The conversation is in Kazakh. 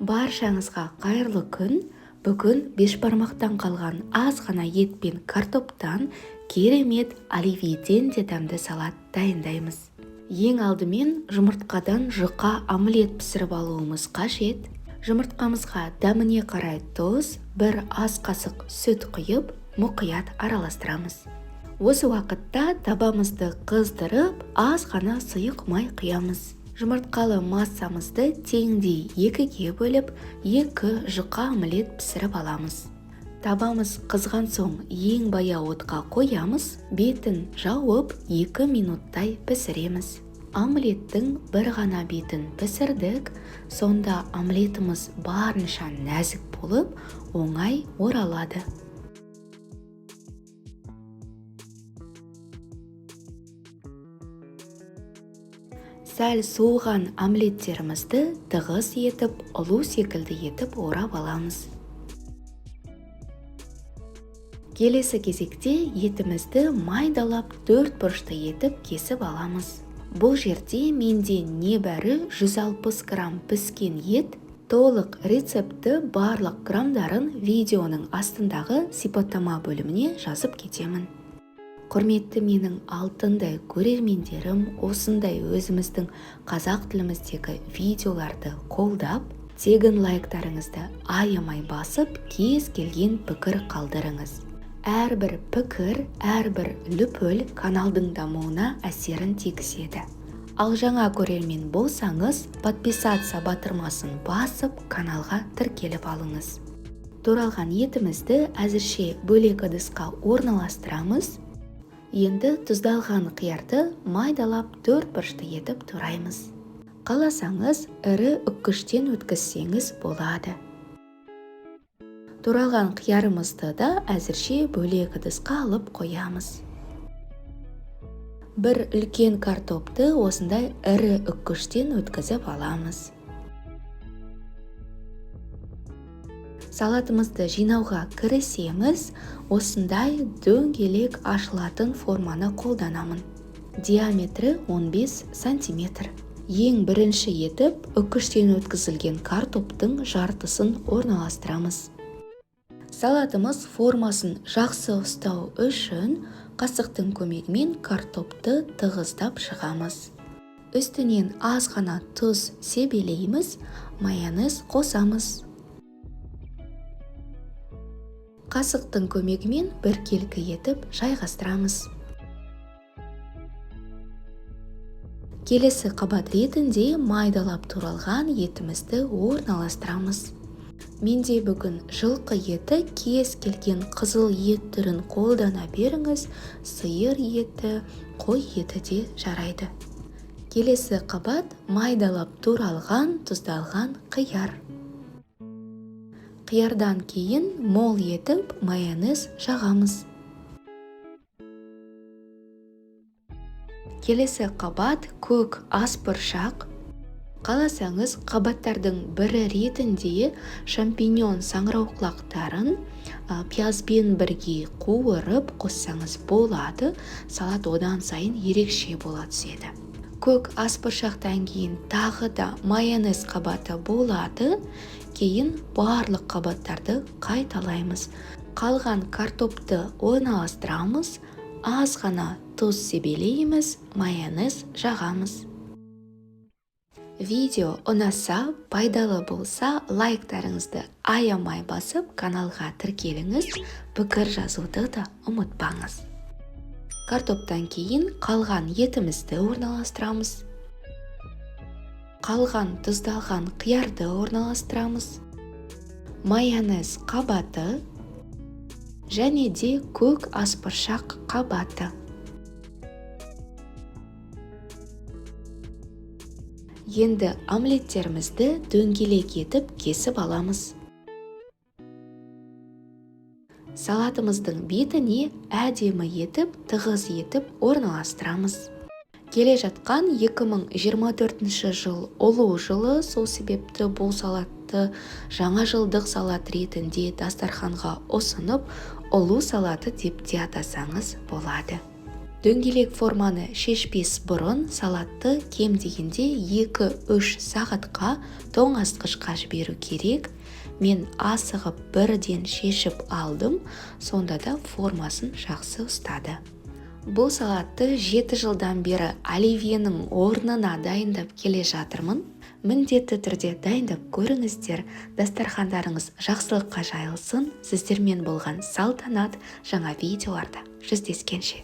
Баршаңызға қайырлы күн. Бүгін бешбармақтан қалған аз ғана ет пен картоптан керемет оливьеден де дәмді салат дайындаймыз. Ең алдымен жұмыртқадан жұқа омлет пісіріп алуымыз қажет. Жұмыртқамызға дәміне қарай тұз, бір ас қасық сүт құйып, мұқият араластырамыз. Осы уақытта табамызды қыздырып, аз ғана сұйық май құямыз. Жұмыртқалы массамызды теңдей екіге бөліп, екі жұқа омлет пісіріп аламыз. Табамыз қызған соң ең баяу отқа қоямыз, бетін жауып 2 минуттай пісіреміз. Омлеттің бір ғана бетін пісірдік, сонда омлетіміз барынша нәзік болып, оңай оралады. Сәл суыған омлеттерімізді тығыз етіп, ұлу секілді етіп орап аламыз. Келесі кезекте етімізді майдалап 4 бұрышты етіп кесіп аламыз. Бұл жерде менде небәрі 160 грамм піскен ет. Толық рецепті барлық грамдарын видеоның астындағы сипаттама бөліміне жазып кетемін. Құрметті менің алтындай көрермендерім, осындай өзіміздің қазақ тіліміздегі видеоларды қолдап, тегін лайктарыңызды аямай басып, кез келген пікір қалдырыңыз. Әрбір пікір, әрбір лүпіл каналдың дамуына әсерін тигізеді. Ал жаңа көрермен болсаңыз, подписаться батырмасын басып, каналға тіркеліп алыңыз. Туралған етімізді әзірше бөлек ыдысқа орналастырамыз. Енді тұздалған қиярды майдалап 4 бұрышты етіп тураймыз. Қаласаңыз, ірі үккіштен өткізсеңіз болады. Туралған қиярымызды да әзірше бөлек ыдысқа алып қоямыз. Бір үлкен картопты осындай ірі үккіштен өткізіп аламыз. Салатымызды жинауға кірісеміз, осындай дөңгелек ашылатын форманы қолданамын. Диаметрі 15 см. Ең бірінші етіп, үккіштен өткізілген картоптың жартысын орналастырамыз. Салатымыз формасын жақсы ұстау үшін қасықтың көмегімен картопты тығыздап шығамыз. Үстінен аз ғана тұз себелейміз, майонез қосамыз. Қасықтың көмегімен біркелкі етіп жайғастырамыз. Келесі қабат ретінде майдалап туралған етімізді орналастырамыз. Менде бүгін жылқы еті, кез келген қызыл ет түрін қолдана беріңіз, сиыр еті, қой еті де жарайды. Келесі қабат майдалап туралған, тұздалған қияр. Қиярдан кейін мол етіп майонез жағамыз. Келесі қабат көк ас бұршақ. Қаласаңыз, қабаттардың бірі ретінде шампиньон саңырауқұлақтарын пиязбен бірге қуырып қоссаңыз болады, салат одан сайын ерекше бола түседі. Көк ас бұршақтан кейін тағы да майонез қабаты болады. Кейін барлық қабаттарды қайталаймыз. Қалған картопты орналастырамыз, аз ғана тұз себелейміз, майонез жағамыз. Видео ұнаса, пайдалы болса, лайктарыңызды аямай басып, каналға тіркеліңіз, пікір жазуды да ұмытпаңыз. Картоптан кейін қалған етімізді орналастырамыз. Қалған тұздалған қиярды орналастырамыз. Майонез қабаты және де көк ас бұршақ қабаты. Енді омлеттерімізді дөңгелек етіп кесіп аламыз. Салатымыздың бетіне әдемі етіп, тығыз етіп орналастырамыз. Келе жатқан 2024 жыл ұлу жылы, сол себепті бұл салатты жаңа жылдық салат ретінде дастарханға ұсынып, ұлу салаты деп те атасаңыз болады. Дөңгелек форманы шешпес бұрын салатты кем дегенде 2-3 сағатқа тоңазытқышқа жіберу керек. Мен асығып бірден шешіп алдым, сонда да формасын жақсы ұстады. Бұл салатты 7 жылдан бері оливьенің орнына дайындап келе жатырмын. Міндетті түрде дайындап көріңіздер, дастархандарыңыз жақсылыққа жайылсын. Сіздермен болған салтанат жаңа видеоларда жүздескенше.